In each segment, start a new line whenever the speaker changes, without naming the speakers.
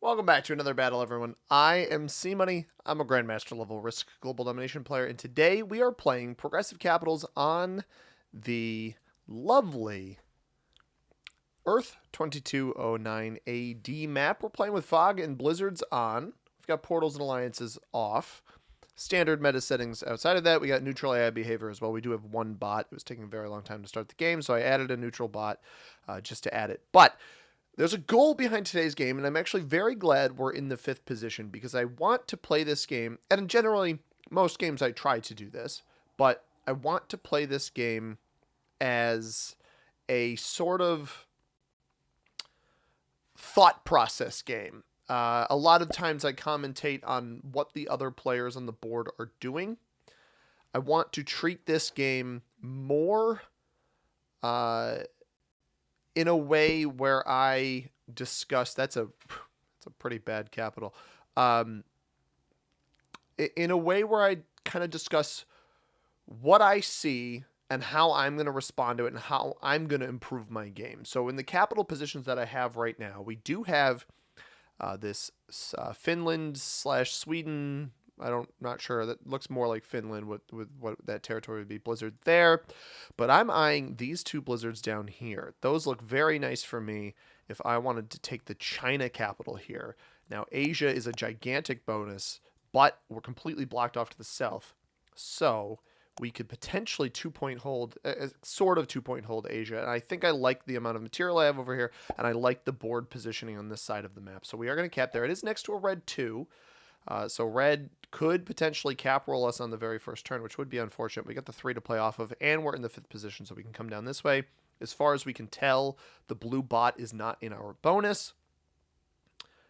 Welcome back to another battle, everyone. I am C-Money. I'm a Grandmaster level Risk Global Domination player, and today we are playing Progressive Capitals on the lovely Earth 2209 AD map. We're playing with Fog and Blizzards on. We've got Portals and Alliances off. Standard meta settings outside of that. We got neutral AI behavior as well. We do have one bot. It was taking a very long time to start the game, so I added a neutral bot just to add it. But there's a goal behind today's game, and I'm actually very glad we're in the 5th position because I want to play this game, and generally, most games I try to do this, but I want to play this game as a sort of thought process game. A lot of times I commentate on what the other players on the board are doing. I want to treat this game more in a way where I discuss, that's a pretty bad capital. In a way where I kind of discuss what I see and how I'm going to respond to it and how I'm going to improve my game. So in the capital positions that I have right now, we do have this Finland/Sweden. Not sure. That looks more like Finland with what that territory would be. Blizzard there. But I'm eyeing these two blizzards down here. Those look very nice for me if I wanted to take the China capital here. Now, Asia is a gigantic bonus, but we're completely blocked off to the south. So we could potentially 2-point hold, sort of 2-point hold Asia. And I think I like the amount of material I have over here, and I like the board positioning on this side of the map. So we are going to cap there. It is next to a red 2. So red could potentially cap roll us on the very first turn, which would be unfortunate. We got the 3 to play off of, and we're in the 5th position, so we can come down this way. As far as we can tell, the blue bot is not in our bonus.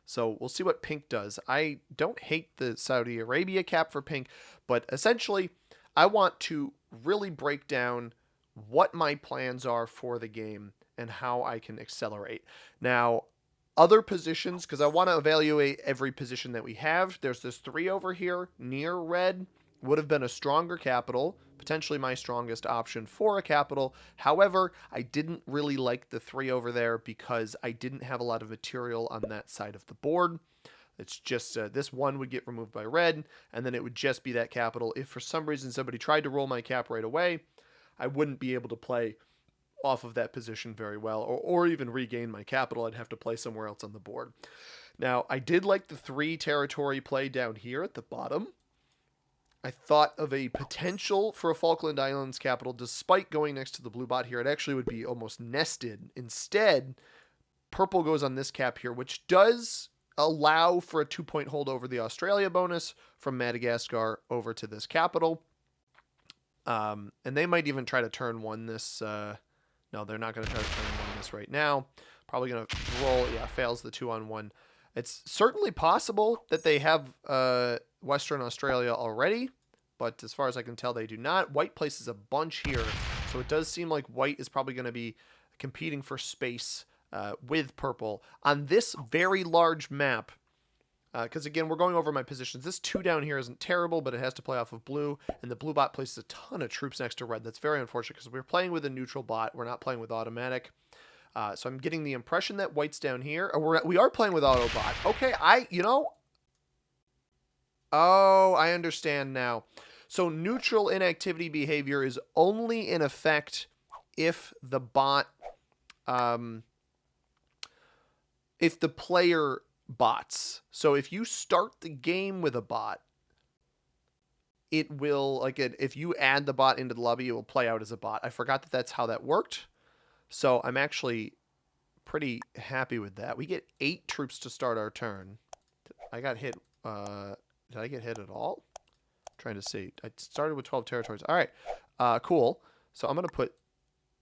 So we'll see what pink does. I don't hate the Saudi Arabia cap for pink, but essentially I want to really break down what my plans are for the game and how I can accelerate. Now, other positions, because I want to evaluate every position that we have. There's this 3 over here near red. Would have been a stronger capital, potentially my strongest option for a capital. However, I didn't really like the 3 over there because I didn't have a lot of material on that side of the board. It's just this 1 would get removed by red, and then it would just be that capital. If for some reason somebody tried to roll my cap right away, I wouldn't be able to play off of that position very well, or even regain my capital. I'd have to play somewhere else on the board. Now, I did like the 3 territory play down here at the bottom. I thought of a potential for a Falkland Islands capital, despite going next to the blue bot here. It actually would be almost nested. Instead, purple goes on this cap here, which does allow for a 2-point hold over the Australia bonus from Madagascar over to this capital. And they might even try to turn 1 this... No, they're not going to try to turn 1 this right now. Probably going to roll. Yeah, fails the 2-on-1. It's certainly possible that they have Western Australia already, but as far as I can tell, they do not. White places a bunch here, so it does seem like white is probably going to be competing for space with purple on this very large map. Because again, we're going over my positions. This 2 down here isn't terrible, but it has to play off of blue, and the blue bot places a ton of troops next to red. That's very unfortunate because we're playing with a neutral bot. We're not playing with automatic. So I'm getting the impression that white's down here. Or we are playing with auto bot. Okay, Oh, I understand now. So neutral inactivity behavior is only in effect if the bot, if the player bots. So if you start the game with a bot, it will, if you add the bot into the lobby, it will play out as a bot. I forgot that that's how that worked. So I'm actually pretty happy with that. We get 8 troops to start our turn. I got hit. Did I get hit at all? I'm trying to see. I started with 12 territories. All right. Cool. So I'm going to put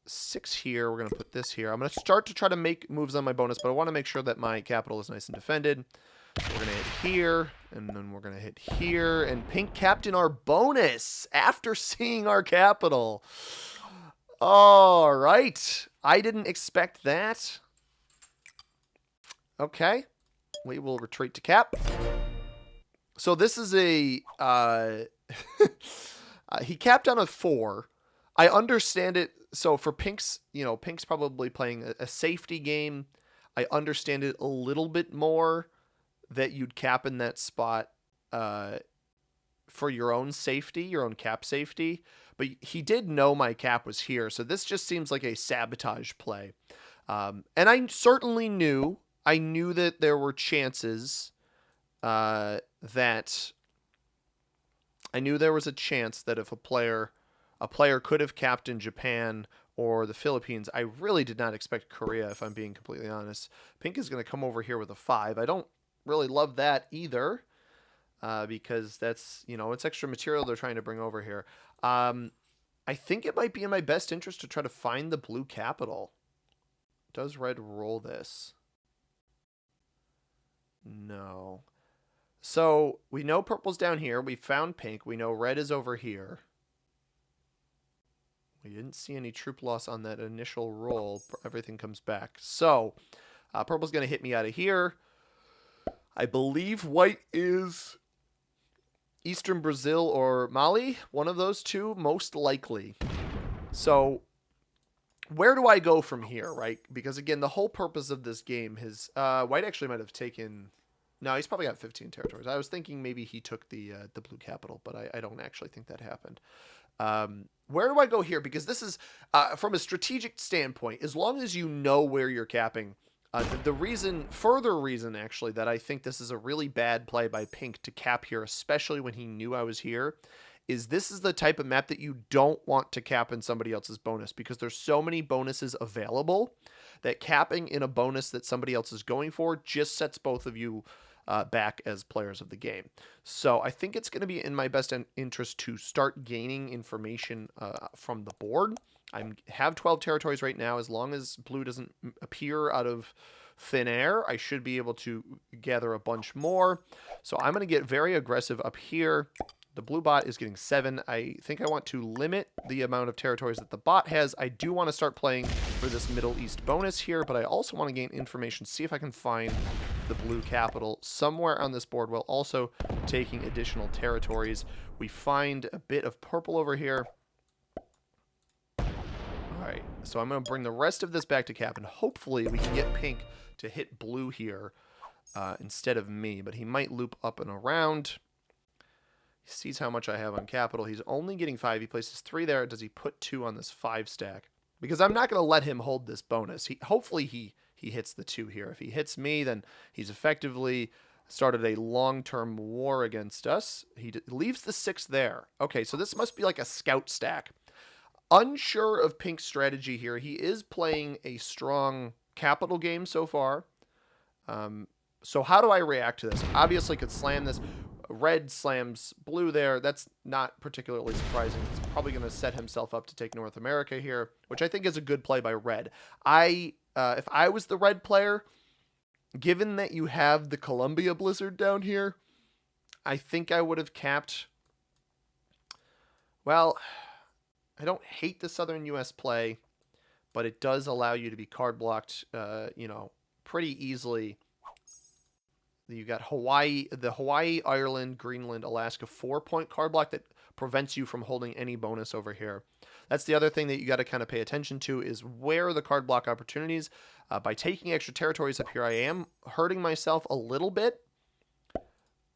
6 here. We're going to put this here. I'm going to start to try to make moves on my bonus, but I want to make sure that my capital is nice and defended. So we're going to hit here, and then we're going to hit here, and pink capped in our bonus after seeing our capital. All right. I didn't expect that. Okay. We will retreat to cap. So this is a... he capped on a 4. I understand it. So for pink's, pink's probably playing a safety game. I understand it a little bit more that you'd cap in that spot for your own safety, your own cap safety. But he did know my cap was here, so this just seems like a sabotage play. And I certainly knew that there were chances that I knew there was a chance that if a player could have capped in Japan or the Philippines. I really did not expect Korea, if I'm being completely honest. Pink is going to come over here with a 5. I don't really love that either because that's, it's extra material they're trying to bring over here. I think it might be in my best interest to try to find the blue capital. Does red roll this? No. So we know purple's down here. We found pink. We know red is over here. We didn't see any troop loss on that initial roll. Everything comes back. So purple's going to hit me out of here. I believe white is Eastern Brazil or Mali. One of those two, most likely. So where do I go from here, right? Because, again, the whole purpose of this game is... white actually might have taken... No, he's probably got 15 territories. I was thinking maybe he took the blue capital, but I don't actually think that happened. Where do I go here? Because this is, from a strategic standpoint, as long as you know where you're capping, further reason actually, that I think this is a really bad play by pink to cap here, especially when he knew I was here, is this is the type of map that you don't want to cap in somebody else's bonus because there's so many bonuses available that capping in a bonus that somebody else is going for just sets both of you back as players of the game. So I think it's going to be in my best interest to start gaining information from the board. I have 12 territories right now. As long as blue doesn't appear out of thin air, I should be able to gather a bunch more. So I'm going to get very aggressive up here. The blue bot is getting 7. I think I want to limit the amount of territories that the bot has. I do want to start playing for this Middle East bonus here, but I also want to gain information, see if I can find the blue capital somewhere on this board while also taking additional territories. We find a bit of purple over here. All right, so I'm going to bring the rest of this back to cap, and hopefully we can get pink to hit blue here instead of me, but he might loop up and around. He sees how much I have on capital. He's only getting 5. He places 3 there. Does he put 2 on this 5 stack? Because I'm not going to let him hold this bonus. Hopefully he hits the 2 here. If he hits me, then he's effectively started a long-term war against us. He leaves the 6 there. Okay, so this must be like a scout stack. Unsure of Pink's strategy here. He is playing a strong capital game so far. So how do I react to this? Obviously could slam this. Red slams blue there. That's not particularly surprising. He's probably going to set himself up to take North America here, which I think is a good play by red. If I was the red player, given that you have the Columbia Blizzard down here, I think I would have capped. Well, I don't hate the Southern U.S. play, but it does allow you to be card blocked, pretty easily. You got Hawaii, Ireland, Greenland, Alaska 4-point card block that prevents you from holding any bonus over here. That's the other thing that you got to kind of pay attention to is where are the card block opportunities. By taking extra territories up here, I am hurting myself a little bit.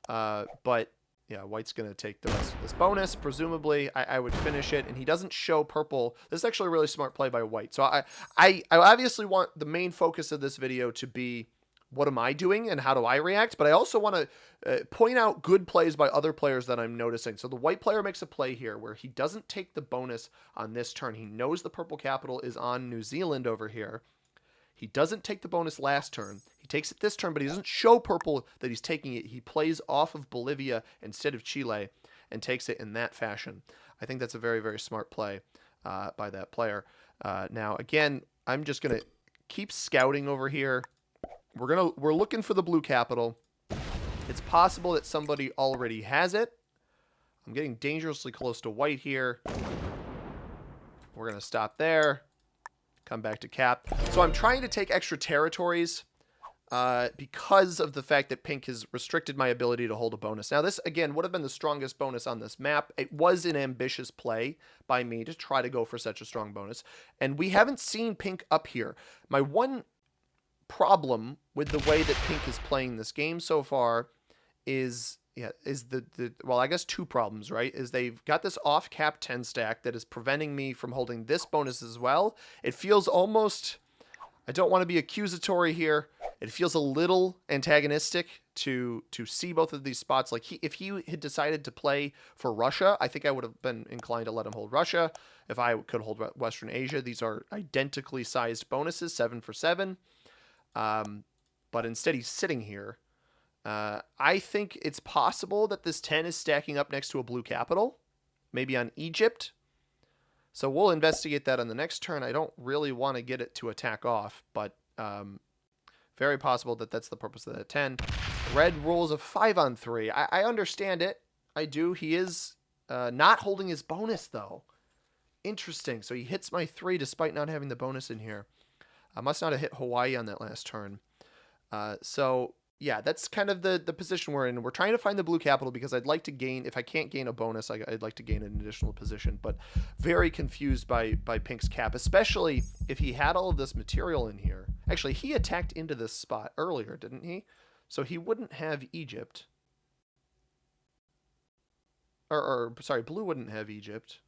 But yeah, white's going to take the rest of this bonus. Presumably, I would finish it, and he doesn't show purple. This is actually a really smart play by white. So I obviously want the main focus of this video to be what am I doing and how do I react? But I also want to point out good plays by other players that I'm noticing. So the white player makes a play here where he doesn't take the bonus on this turn. He knows the purple capital is on New Zealand over here. He doesn't take the bonus last turn. He takes it this turn, but he doesn't show purple that he's taking it. He plays off of Bolivia instead of Chile and takes it in that fashion. I think that's a very, very smart play by that player. Now, again, I'm just going to keep scouting over here. We're looking for the blue capital. It's possible that somebody already has it. I'm getting dangerously close to white here. We're going to stop there. Come back to cap. So I'm trying to take extra territories because of the fact that pink has restricted my ability to hold a bonus. Now this, again, would have been the strongest bonus on this map. It was an ambitious play by me to try to go for such a strong bonus. And we haven't seen pink up here. My one problem with the way that pink is playing this game so far is well, I guess two problems, right? Is they've got this off cap 10 stack that is preventing me from holding this bonus as well. It feels almost, I don't want to be accusatory here. It feels a little antagonistic to see both of these spots. Like if he had decided to play for Russia, I think I would have been inclined to let him hold Russia. If I could hold Western Asia, these are identically sized bonuses, 7 for 7. But instead he's sitting here. I think it's possible that this 10 is stacking up next to a blue capital, maybe on Egypt. So we'll investigate that on the next turn. I don't really want to get it to attack off, but very possible that that's the purpose of that 10. Red rolls a 5 on 3. I understand it. I do. He is not holding his bonus, though. Interesting. So he hits my 3 despite not having the bonus in here. I must not have hit Hawaii on that last turn. So, yeah, that's kind of the position we're in. We're trying to find the blue capital because I'd like to gain, if I can't gain a bonus, I'd like to gain an additional position. But very confused by Pink's cap, especially if he had all of this material in here. Actually, he attacked into this spot earlier, didn't he? So he wouldn't have Egypt. Or sorry, blue wouldn't have Egypt.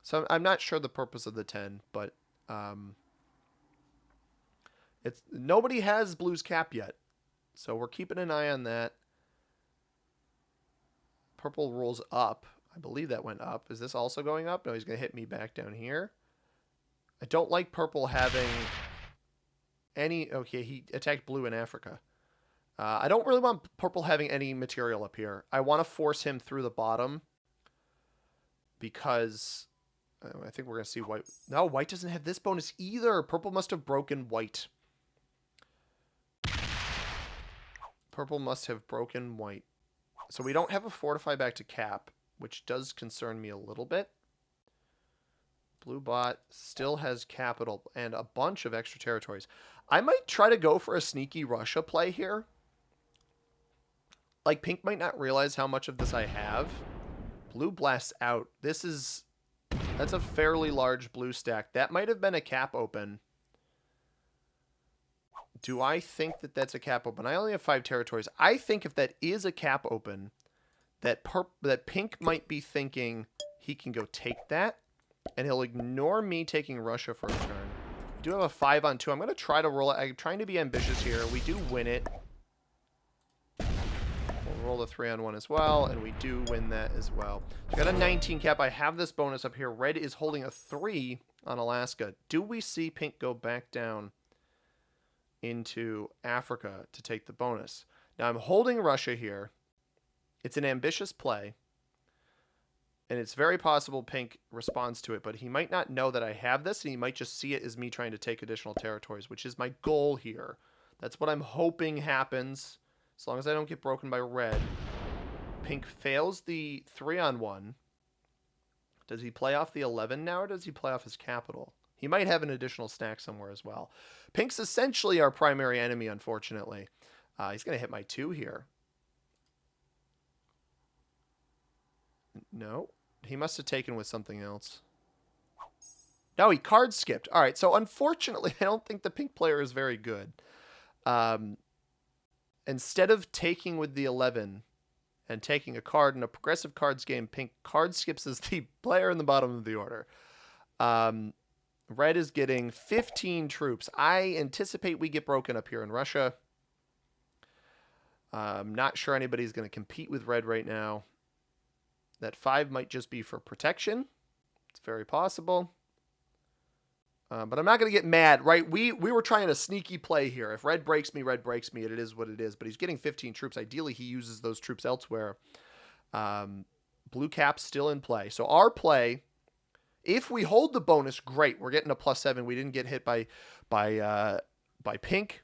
So I'm not sure the purpose of the 10, but it's nobody has blue's cap yet. So we're keeping an eye on that. Purple rolls up. I believe that went up. Is this also going up? No, he's going to hit me back down here. I don't like purple having any... Okay, he attacked blue in Africa. I don't really want purple having any material up here. I want to force him through the bottom because I think we're going to see white. No, white doesn't have this bonus either. Purple must have broken white. Purple must have broken white. So we don't have a fortify back to cap, which does concern me a little bit. Blue bot still has capital and a bunch of extra territories. I might try to go for a sneaky Russia play here. Like, pink might not realize how much of this I have. Blue blasts out. That's a fairly large blue stack. That might have been a cap open. Do I think that that's a cap open? I only have 5 territories. I think if that is a cap open, that pink might be thinking he can go take that, and he'll ignore me taking Russia for a turn. We do have a 5 on 2. I'm going to try to roll it. I'm trying to be ambitious here. We do win it. We'll roll the 3 on 1 as well, and we do win that as well. So I got a 19 cap. I have this bonus up here. Red is holding a 3 on Alaska. Do we see pink go back down into Africa to take the bonus? Now I'm holding Russia here. It's an ambitious play, and it's very possible pink responds to it, but he might not know that I have this, and he might just see it as me trying to take additional territories, which is my goal here. That's what I'm hoping happens, as long as I don't get broken by red. Pink fails the 3 on 1. Does he play off the 11 now, or does he play off his capital? He might have an additional stack somewhere as well. Pink's essentially our primary enemy, unfortunately. He's going to hit my 2 here. No. He must have taken with something else. No, he card skipped. All right, so unfortunately, I don't think the pink player is very good. Instead of taking with the 11 and taking a card in a progressive cards game, pink card skips as the player in the bottom of the order. Red is getting 15 troops. I anticipate we get broken up here in Russia. I'm not sure anybody's going to compete with red right now. That 5 might just be for protection. It's very possible. But I'm not going to get mad, right? We were trying a sneaky play here. If red breaks me, and it is what it is. But he's getting 15 troops. Ideally, he uses those troops elsewhere. Blue cap's still in play. So our play, if we hold the bonus, great. We're getting a +7. We didn't get hit by pink.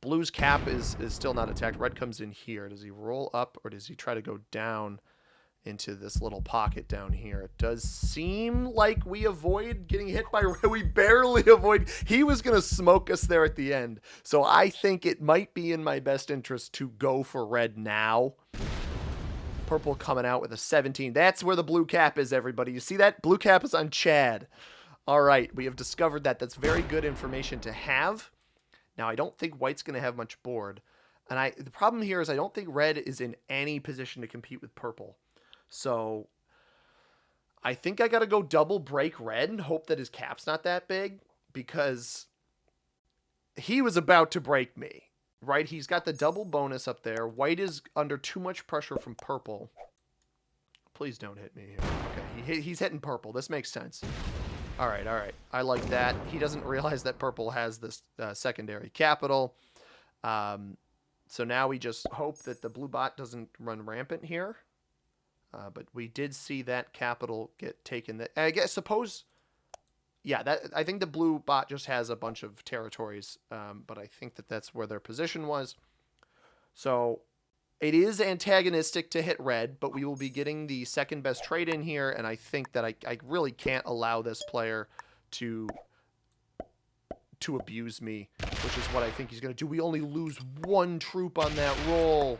Blue's cap is still not attacked. Red comes in here. Does he roll up, or does he try to go down into this little pocket down here? It does seem like we avoid getting hit by red. We barely avoid. He was going to smoke us there at the end. So I think it might be in my best interest to go for red now. Purple coming out with a 17. That's where the blue cap is, everybody. You see that? Blue cap is on Chad. All right, we have discovered that. That's very good information to have. Now, I don't think white's going to have much board. And the problem here is I don't think red is in any position to compete with purple. So I think I got to go double break red and hope that his cap's not that big, because he was about to break me, right? He's got the double bonus up there. White is under too much pressure from purple. Please don't hit me here. Okay, he's hitting purple. This makes sense. All right, all right. I like that. He doesn't realize that purple has this secondary capital. So now we just hope that the blue bot doesn't run rampant here. But we did see that capital get taken. I guess, suppose... Yeah, I think the blue bot just has a bunch of territories, but I think that that's where their position was. So it is antagonistic to hit red, but we will be getting the second best trade in here, and I think that I really can't allow this player to abuse me, which is what I think he's going to do. We only lose one troop on that roll.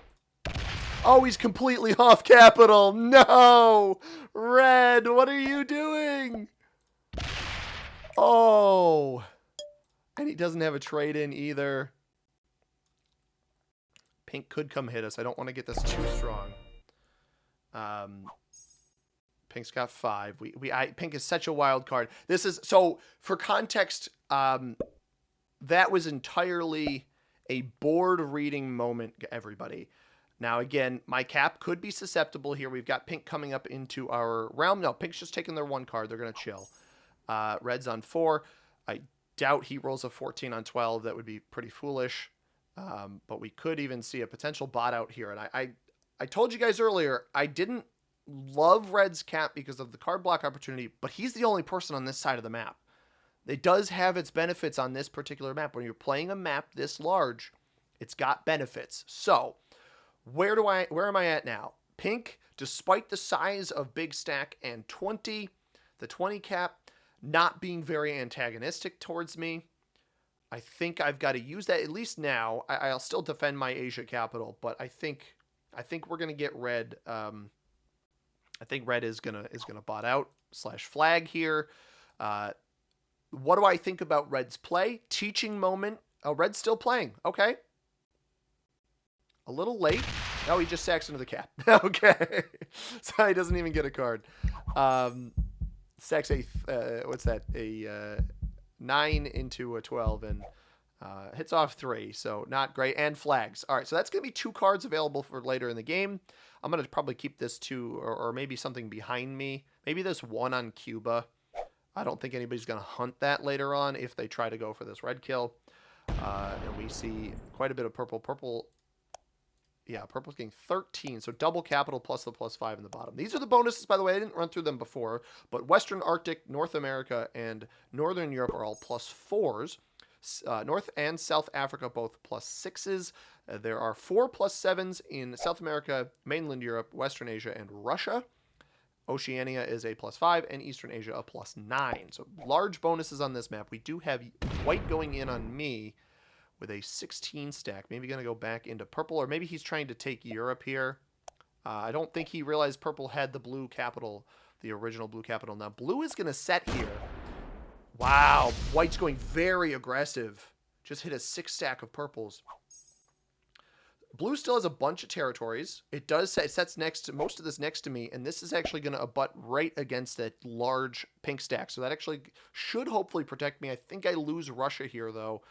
Oh, he's completely off capital. No! Red, what are you doing? Oh, and he doesn't have a trade in either. Pink could come hit us. I don't want to get this too strong. Pink's got 5. Pink is such a wild card. This is, so for context, that was entirely a board reading moment, everybody. Now, again, my cap could be susceptible here. We've got pink coming up into our realm. No, pink's just taking their 1 card. They're going to chill. Red's on 4. I doubt he rolls a 14 on 12. That would be pretty foolish. But we could even see a potential bot out here. And I told you guys earlier, I didn't love Red's cap because of the card block opportunity, but he's the only person on this side of the map. It does have its benefits on this particular map. When you're playing a map this large, it's got benefits. So where am I at now? Pink, despite the size of Big Stack and 20, the 20 cap, not being very antagonistic towards me. I think I've got to use that at least now. I'll still defend my Asia capital, but I think we're gonna get red. I think red is gonna bot out / flag here. What do I think about red's play? Teaching moment. Oh, red's still playing. Okay. A little late. Oh, he just sacks into the cap. Okay. So he doesn't even get a card. Sacks what's that? A 9 into a 12 and hits off 3. So not great. And flags. All right. So that's going to be 2 cards available for later in the game. I'm going to probably keep this 2 or maybe something behind me. Maybe this 1 on Cuba. I don't think anybody's going to hunt that later on if they try to go for this red kill. And we see quite a bit of purple. Yeah, purple's getting 13, so double capital plus the +5 in the bottom. These are the bonuses, by the way. I didn't run through them before, but Western Arctic, North America, and Northern Europe are all +4s. North and South Africa both +6s. There are 4 +7s in South America, mainland Europe, Western Asia, and Russia. Oceania is a +5, and Eastern Asia a +9. So large bonuses on this map. We do have white going in on me with a 16 stack. Maybe going to go back into purple, or maybe he's trying to take Europe here. I don't think he realized purple had the blue capital, the original blue capital. Now, blue is going to set here. Wow, white's going very aggressive. Just hit a 6 stack of purples. Blue still has a bunch of territories. It sets next to most of this next to me, and this is actually going to abut right against that large pink stack. So that actually should hopefully protect me. I think I lose Russia here, though.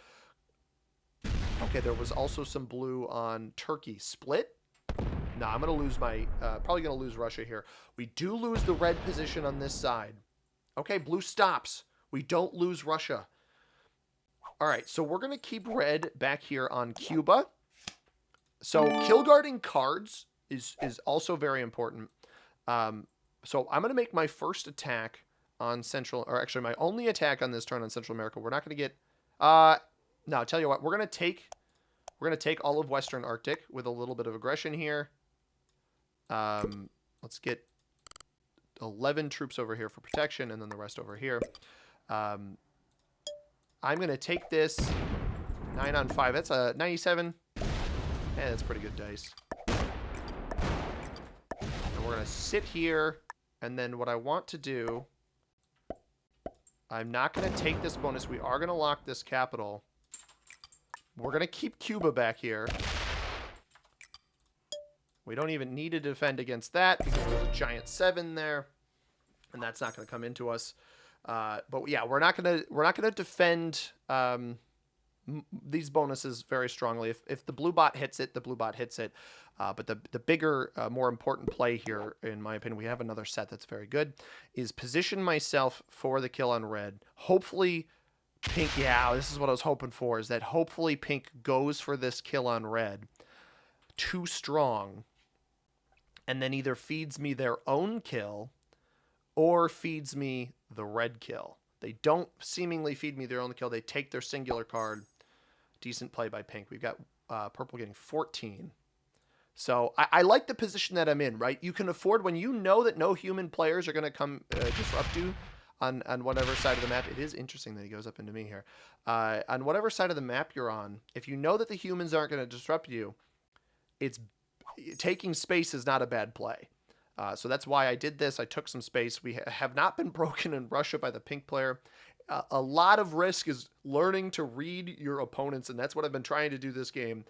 Okay, there was also some blue on Turkey. Split? No, I'm going to lose my... probably going to lose Russia here. We do lose the red position on this side. Okay, blue stops. We don't lose Russia. All right, so we're going to keep red back here on Cuba. So kill guarding cards is also very important. So I'm going to make my first attack on Central... Or actually, my only attack on this turn on Central America. We're not going to get... No, I'll tell you what, we're gonna take all of Western Arctic with a little bit of aggression here. Let's get 11 troops over here for protection, and then the rest over here. I'm gonna take this 9 on 5. That's a 97. Yeah, that's pretty good dice. And we're gonna sit here, and then what I want to do, I'm not gonna take this bonus. We are gonna lock this capital. We're going to keep Cuba back here. We don't even need to defend against that because there's a giant 7 there, and that's not going to come into us. But yeah, we're not gonna defend these bonuses very strongly. If the blue bot hits it, the blue bot hits it. But the bigger, more important play here, in my opinion, we have another set that's very good, is position myself for the kill on red. Hopefully, pink. Yeah, this is what I was hoping for. Is that hopefully pink goes for this kill on red too strong, and then either feeds me their own kill or feeds me the red kill. They don't seemingly feed me their own kill. They take their singular card. Decent play by pink. We've got purple getting 14. So I like the position that I'm in, right? You can afford, when you know that no human players are going to come disrupt you on whatever side of the map. It is interesting that he goes up into me here. On whatever side of the map you're on, if you know that the humans aren't going to disrupt you, taking space is not a bad play. So that's why I did this. I took some space. We have not been broken in Russia by the pink player. A lot of risk is learning to read your opponents, and that's what I've been trying to do this game.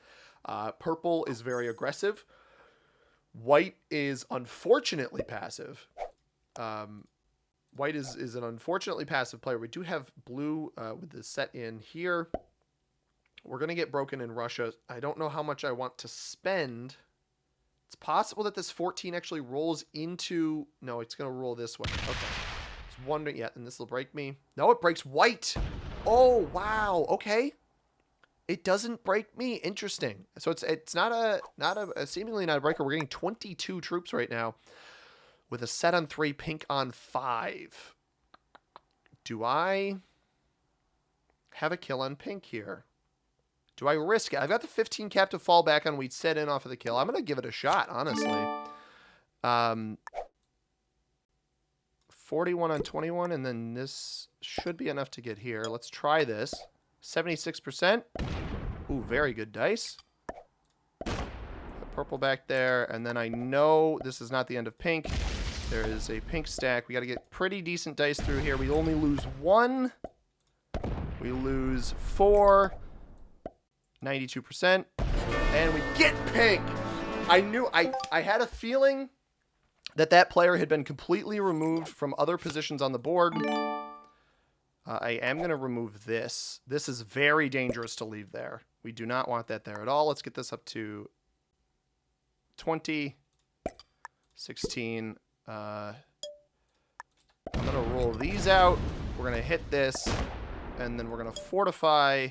Purple is very aggressive. White is unfortunately passive. White is an unfortunately passive player. We do have blue with the set in here. We're going to get broken in Russia. I don't know how much I want to spend. It's possible that this 14 actually rolls into... No, it's going to roll this way. Okay. I was wondering... Yeah, and this will break me. No, it breaks white. Oh, wow. Okay. It doesn't break me. Interesting. So it's not a seemingly not a breaker. We're getting 22 troops right now with a set on 3, pink on 5. Do I have a kill on pink here? Do I risk it? I've got the 15 cap to fall back on. We'd set in off of the kill. I'm going to give it a shot, honestly. 41 on 21, and then this should be enough to get here. Let's try this. 76%. Ooh, very good dice. Purple back there, and then I know this is not the end of pink. There is a pink stack. We got to get pretty decent dice through here. We only lose 1. We lose 4. 92%. And we get pink. I knew, I had a feeling that player had been completely removed from other positions on the board. I am going to remove this. This is very dangerous to leave there. We do not want that there at all. Let's get this up to 20, 16. I'm going to roll these out. We're going to hit this, and then we're going to fortify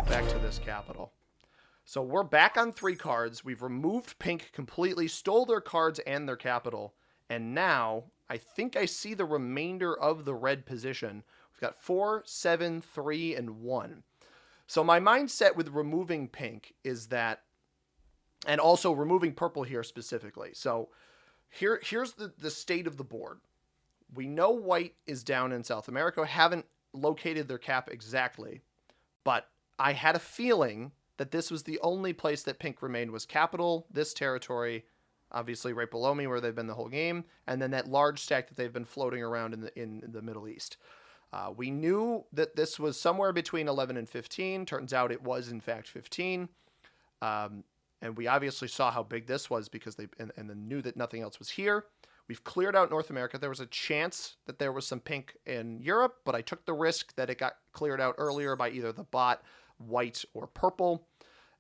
back to this capital. So we're back on 3 cards. We've removed pink completely, stole their cards and their capital, and now I think I see the remainder of the red position. We've got 4, 7, 3, and 1. So my mindset with removing pink is that, and also removing purple here specifically. So here's the state of the board. We know white is down in South America. Haven't located their cap exactly, but I had a feeling that this was the only place that pink remained was capital, this territory, obviously right below me where they've been the whole game, and then that large stack that they've been floating around in the Middle East. We knew that this was somewhere between 11 and 15. Turns out it was, in fact, 15. And we obviously saw how big this was because they and then knew that nothing else was here. We've cleared out North America. There was a chance that there was some pink in Europe, but I took the risk that it got cleared out earlier by either the bot, white, or purple.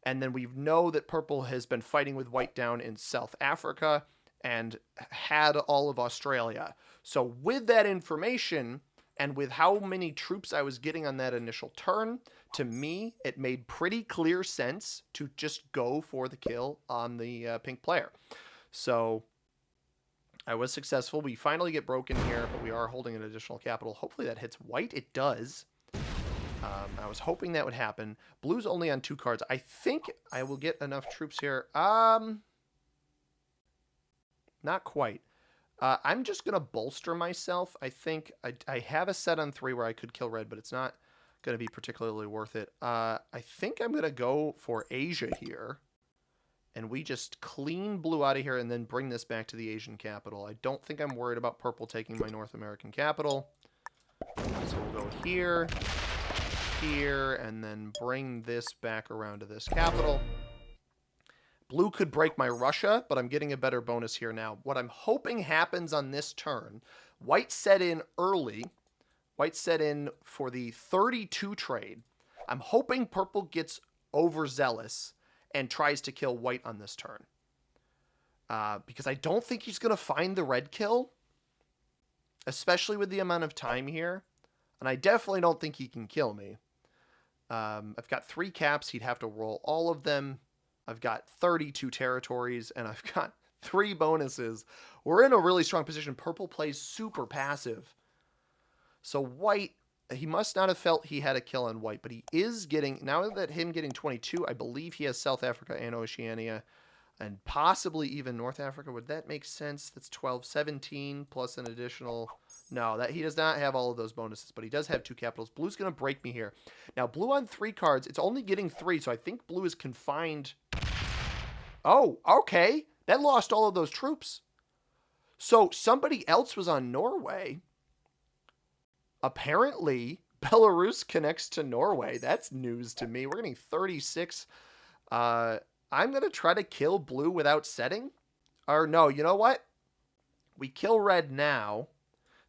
And then we know that purple has been fighting with white down in South Africa and had all of Australia. So with that information and with how many troops I was getting on that initial turn, to me, it made pretty clear sense to just go for the kill on the pink player. So I was successful. We finally get broken here, but we are holding an additional capital. Hopefully that hits white. It does. I was hoping that would happen. Blue's only on 2 cards. I think I will get enough troops here. Not quite. I'm just going to bolster myself. I think I have a set on 3 where I could kill red, but it's not going to be particularly worth it. I think I'm going to go for Asia here. And we just clean blue out of here and then bring this back to the Asian capital. I don't think I'm worried about purple taking my North American capital. So we'll go here. here and then bring this back around to this capital. Blue could break my Russia, but I'm getting a better bonus here now. What I'm hoping happens on this turn, white set in early. White set in for the 32 trade. I'm hoping purple gets overzealous and tries to kill white on this turn. Because I don't think he's going to find the red kill, especially with the amount of time here. And I definitely don't think he can kill me. I've got 3 caps. He'd have to roll all of them. I've got 32 territories, and I've got 3 bonuses. We're in a really strong position. Purple plays super passive. So white, he must not have felt he had a kill on white, but he is getting, now that him getting 22, I believe he has South Africa and Oceania, and possibly even North Africa. Would that make sense? That's 12, 17 plus an additional. No, that he does not have all of those bonuses, but he does have 2 capitals. Blue's going to break me here. Now, blue on 3 cards, it's only getting 3, so I think blue is confined. Oh, okay. That lost all of those troops. So somebody else was on Norway. Apparently, Belarus connects to Norway. That's news to me. We're getting 36. I'm going to try to kill blue without setting. Or no, you know what? We kill red now.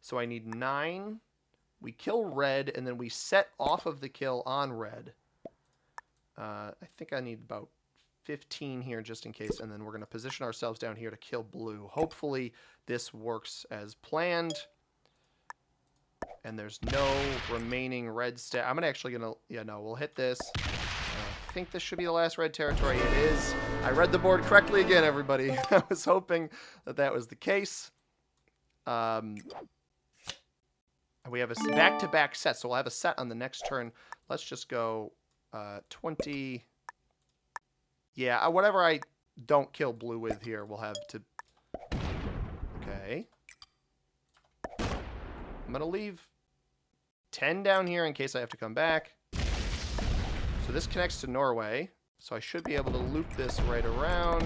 So I need 9. We kill red, and then we set off of the kill on red. I think I need about 15 here just in case, and then we're going to position ourselves down here to kill blue. Hopefully this works as planned. And there's no remaining red stat. I'm actually going to, yeah, no, we'll hit this. I think this should be the last red territory. It is. I read the board correctly again, everybody. I was hoping that that was the case. We have a back-to-back set, so we'll have a set on the next turn. Let's just go 20. Yeah, whatever I don't kill blue with here, we'll have to... Okay. I'm going to leave 10 down here in case I have to come back. So this connects to Norway. So I should be able to loop this right around.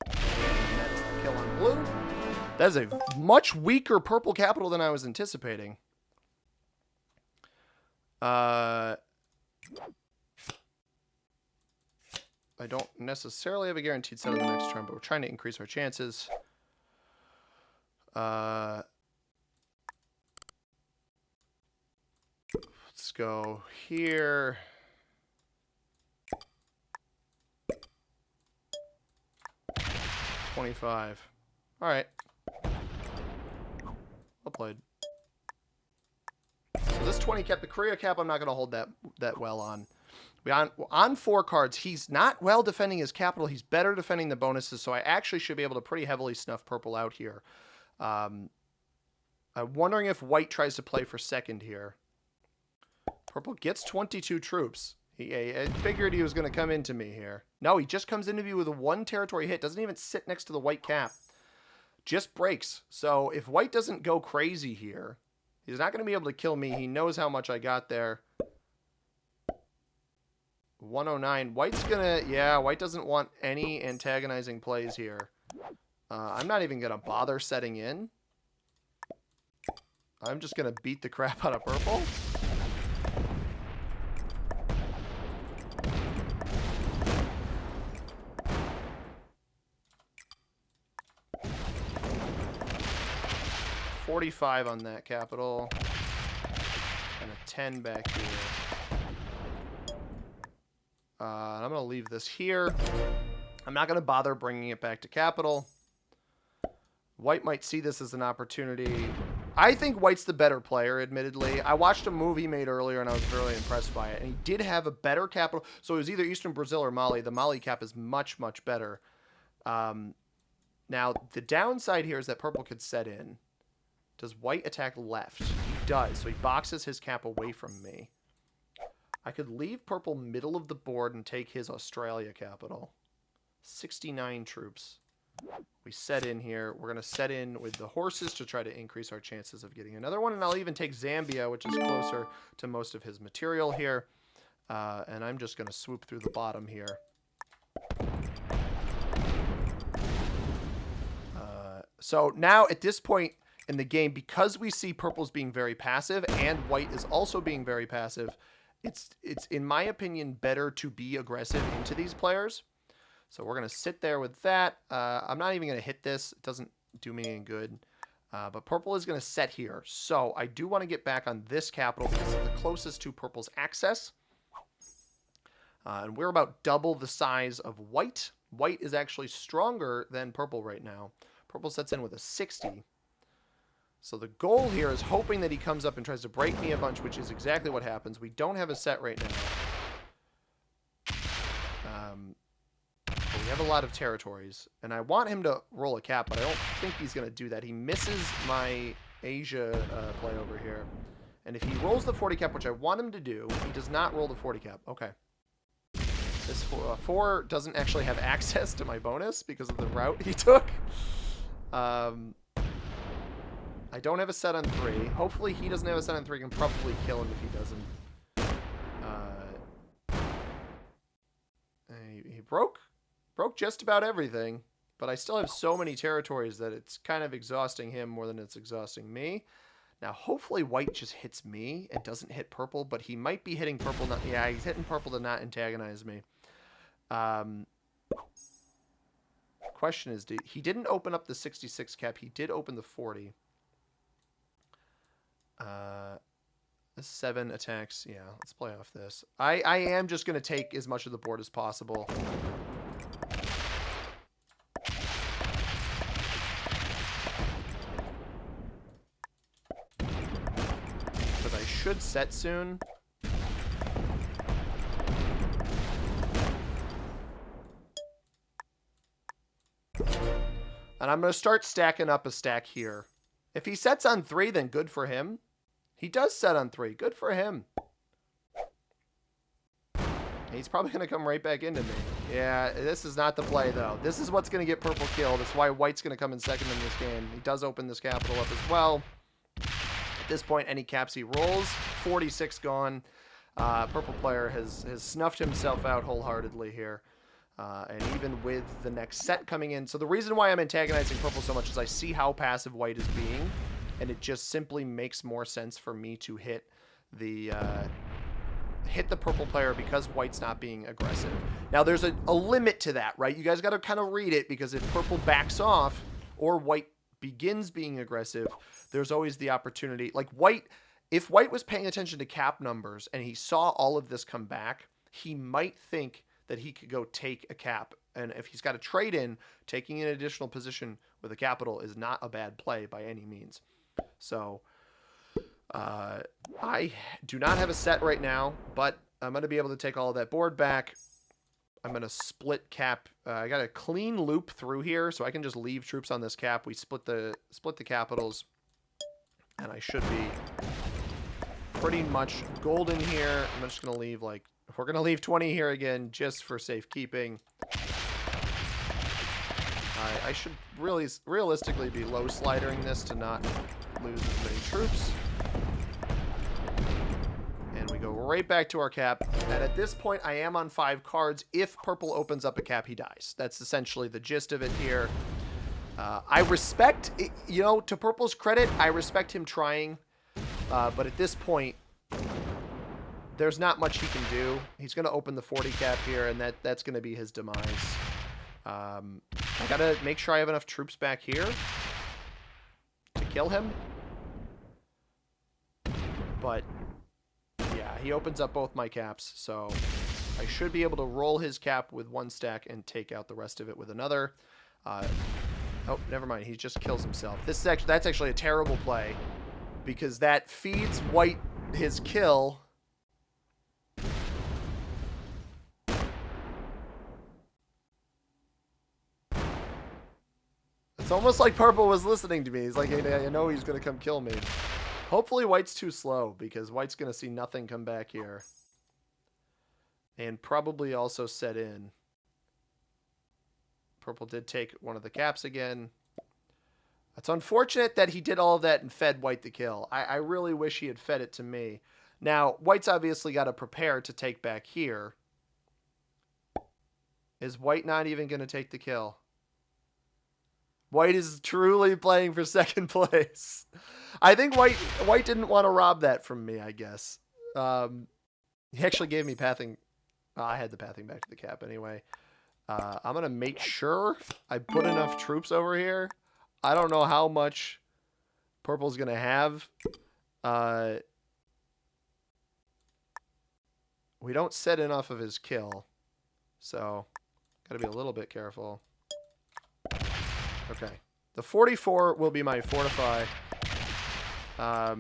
That's the kill on blue. That is a much weaker purple capital than I was anticipating. I don't necessarily have a guaranteed set on the next turn, but we're trying to increase our chances. Let's go here. $25. All right. Well played. So this 20 cap, the Korea cap, I'm not going to hold that well on. On 4 cards, he's not well defending his capital. He's better defending the bonuses, so I actually should be able to pretty heavily snuff purple out here. I'm wondering if white tries to play for second here. Purple gets 22 troops. I figured he was going to come into me here. No, he just comes into me with a 1 territory hit. Doesn't even sit next to the white cap. Just breaks. So if white doesn't go crazy here, he's not going to be able to kill me. He knows how much I got there. 109. White's gonna... Yeah, white doesn't want any antagonizing plays here. I'm not even gonna bother setting in. I'm just gonna beat the crap out of purple. $45 on that capital. And a 10 back here. I'm going to leave this here. I'm not going to bother bringing it back to capital. White might see this as an opportunity. I think white's the better player, admittedly. I watched a move he made earlier, and I was really impressed by it. And he did have a better capital. So it was either Eastern Brazil or Mali. The Mali cap is much, much better. Now, the downside here is that purple could set in. Does white attack left? He does. So he boxes his cap away from me. I could leave purple middle of the board and take his Australia capital. 69 troops. We set in here. We're going to set in with the horses to try to increase our chances of getting another one. And I'll even take Zambia, which is closer to most of his material here. And I'm just going to swoop through the bottom here. So now at this point in the game, because we see purple's being very passive and white is also being very passive, it's in my opinion better to be aggressive into these players. So we're going to sit there with that. I'm not even going to hit this. It doesn't do me any good. But purple is going to set here. So I do want to get back on this capital because it's the closest to purple's access. And we're about double the size of white. White is actually stronger than purple right now. Purple sets in with a 60. So the goal here is hoping that he comes up and tries to break me a bunch, which is exactly what happens. We don't have a set right now. But we have a lot of territories. And I want him to roll a cap, but I don't think he's going to do that. He misses my Asia play over here. And if he rolls the 40 cap, which I want him to do, he does not roll the 40 cap. Okay. This 4 doesn't actually have access to my bonus because of the route he took. I don't have a set on 3. Hopefully he doesn't have a set on 3. I can probably kill him if he doesn't. He broke just about everything, but I still have so many territories that it's kind of exhausting him more than it's exhausting me. Now, hopefully white just hits me and doesn't hit purple, but he might be hitting purple. Yeah, he's hitting purple to not antagonize me. Question is, he didn't open up the 66 cap. He did open the 40. 7 attacks. Yeah, let's play off this. I am just going to take as much of the board as possible. But I should set soon. And I'm going to start stacking up a stack here. If he sets on 3, then good for him. He does set on 3. Good for him. He's probably going to come right back into me. Yeah, this is not the play, though. This is what's going to get purple killed. That's why white's going to come in second in this game. He does open this capital up as well. At this point, any caps he rolls, 46 gone. Purple player has snuffed himself out wholeheartedly here. And even with the next set coming in. So the reason why I'm antagonizing purple so much is I see how passive white is being. And it just simply makes more sense for me to hit the purple player because white's not being aggressive. Now, there's a limit to that, right? You guys got to kind of read it, because if purple backs off or white begins being aggressive, there's always the opportunity. Like if white was paying attention to cap numbers and he saw all of this come back, he might think that he could go take a cap. And if he's got a trade in, taking an additional position with a capital is not a bad play by any means. So I do not have a set right now, but I'm going to be able to take all of that board back. I'm going to split cap. I got a clean loop through here, so I can just leave troops on this cap. We split the capitals, and I should be pretty much golden here. I'm just going to leave we're going to leave 20 here again just for safekeeping. I should really realistically be low slidering this to not lose as many troops. And we go right back to our cap. And at this point, I am on 5 cards. If purple opens up a cap, he dies. That's essentially the gist of it here. I respect, to purple's credit, I respect him trying. But at this point, there's not much he can do. He's going to open the 40 cap here, and that's going to be his demise. I got to make sure I have enough troops back here to kill him. But, yeah, he opens up both my caps, so I should be able to roll his cap with 1 stack and take out the rest of it with another. Oh, never mind. He just kills himself. That's actually a terrible play, because that feeds white his kill. It's almost like purple was listening to me. He's like, hey, I know he's going to come kill me. Hopefully white's too slow, because white's going to see nothing come back here. And probably also set in. Purple did take one of the caps again. It's unfortunate that he did all of that and fed white the kill. I really wish he had fed it to me. Now, white's obviously got to prepare to take back here. Is white not even going to take the kill? White is truly playing for second place. I think White didn't want to rob that from me, I guess. He actually gave me pathing. I had the pathing back to the cap anyway. I'm going to make sure I put enough troops over here. I don't know how much purple's going to have. We don't set enough of his kill. So, got to be a little bit careful. Okay. The 44 will be my fortify. How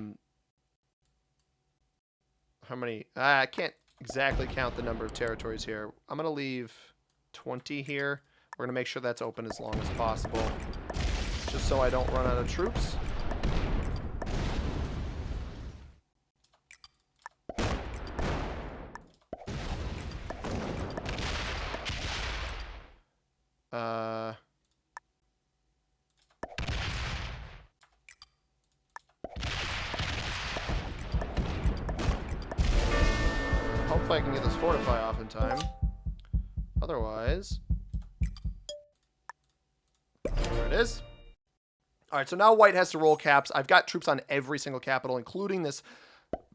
many? I can't exactly count the number of territories here. I'm going to leave 20 here. We're going to make sure that's open as long as possible, just so I don't run out of troops. Hopefully I can get this fortify off in time. Otherwise, there it is. All right, so now White has to roll caps. I've got troops on every single capital, including this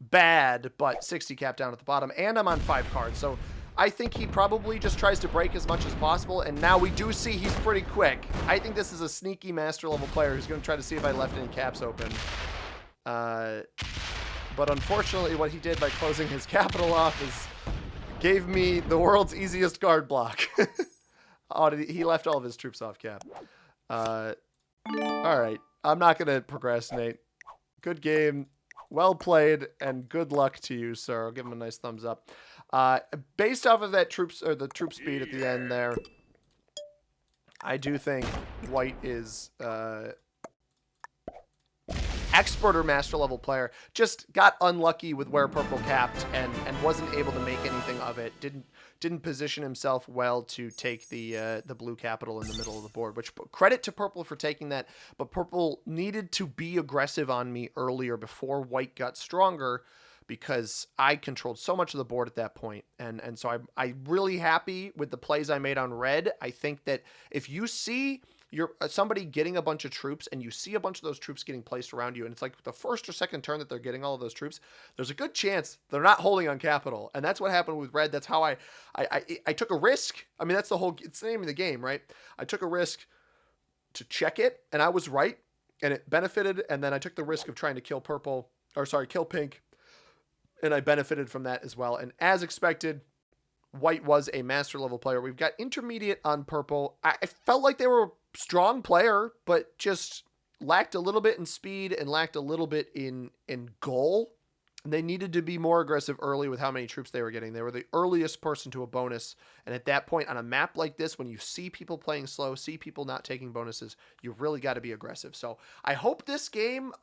bad but 60 cap down at the bottom, and I'm on 5 cards. So I think he probably just tries to break as much as possible, and now we do see he's pretty quick. I think this is a sneaky master level player who's going to try to see if I left any caps open. But unfortunately, what he did by closing his capital off is gave me the world's easiest guard block. Oh, he left all of his troops off cap. All right, I'm not going to procrastinate. Good game. Well played, and good luck to you, sir. I'll give him a nice thumbs up. Based off of that the troop speed at the end there, I do think White is expert or master level player. Just got unlucky with where purple capped and wasn't able to make anything of it. Didn't position himself well to take the blue capital in the middle of the board, which credit to purple for taking that, but purple needed to be aggressive on me earlier before White got stronger, because I controlled so much of the board at that point. And so I'm really happy with the plays I made on red. I think that if you see somebody getting a bunch of troops and you see a bunch of those troops getting placed around you, and it's like the first or second turn that they're getting all of those troops, there's a good chance they're not holding on capital. And that's what happened with red. That's how I took a risk. I mean, it's the name of the game, right? I took a risk to check it, and I was right, and it benefited. And then I took the risk of trying to kill kill pink, and I benefited from that as well. And as expected, White was a master level player. We've got intermediate on purple. I felt like they were a strong player, but just lacked a little bit in speed and lacked a little bit in goal. And they needed to be more aggressive early with how many troops they were getting. They were the earliest person to a bonus. And at that point, on a map like this, when you see people playing slow, see people not taking bonuses, you really got to be aggressive. So I hope this game,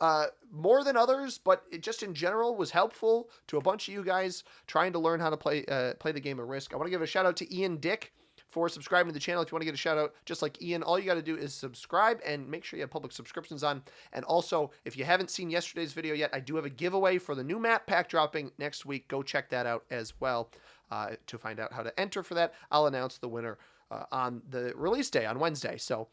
more than others, but it just in general was helpful to a bunch of you guys trying to learn how to play the game of Risk. I want to give a shout out to Ian Dick for subscribing to the channel. If you want to get a shout out just like Ian, all you got to do is subscribe and make sure you have public subscriptions on. And also, if you haven't seen yesterday's video yet, I do have a giveaway for the new map pack dropping next week. Go check that out as well to find out how to enter for that. I'll announce the winner on the release day on Wednesday. So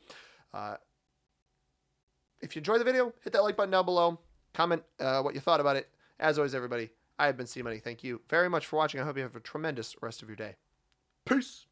if you enjoyed the video, hit that like button down below. Comment what you thought about it. As always, everybody, I have been C-Money. Thank you very much for watching. I hope you have a tremendous rest of your day. Peace.